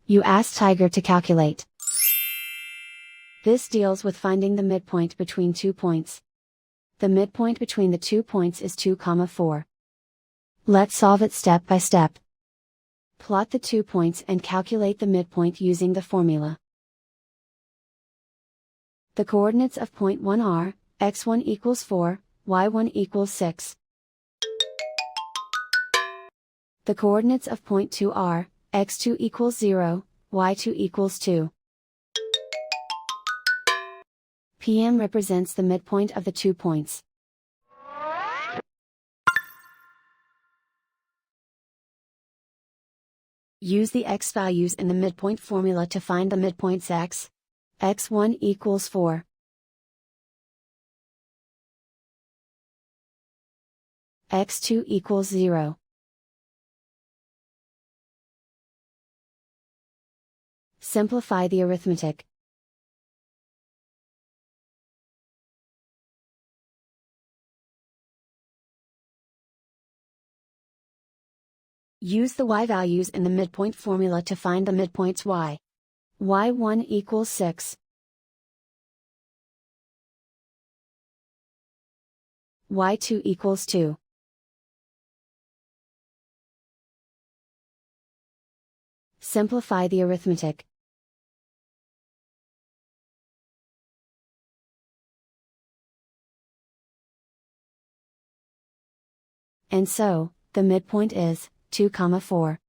You ask Tiger to calculate. This deals with finding the midpoint between 2 points. The midpoint between the 2 points is 2, 4. Let's solve it step by step. Plot the 2 points and calculate the midpoint using the formula. The coordinates of point 1 are, x1 equals 4, y1 equals 6. The coordinates of point 2 are, x2 equals 0, y2 equals 2. PM represents the midpoint of the 2 points. Use the x values in the midpoint formula to find the midpoints x. x1 equals 4. x2 equals 0. Simplify the arithmetic. Use the y values in the midpoint formula to find the midpoints y. y1 equals 6. y2 equals 2. Simplify the arithmetic. And so, the midpoint is 2, 4.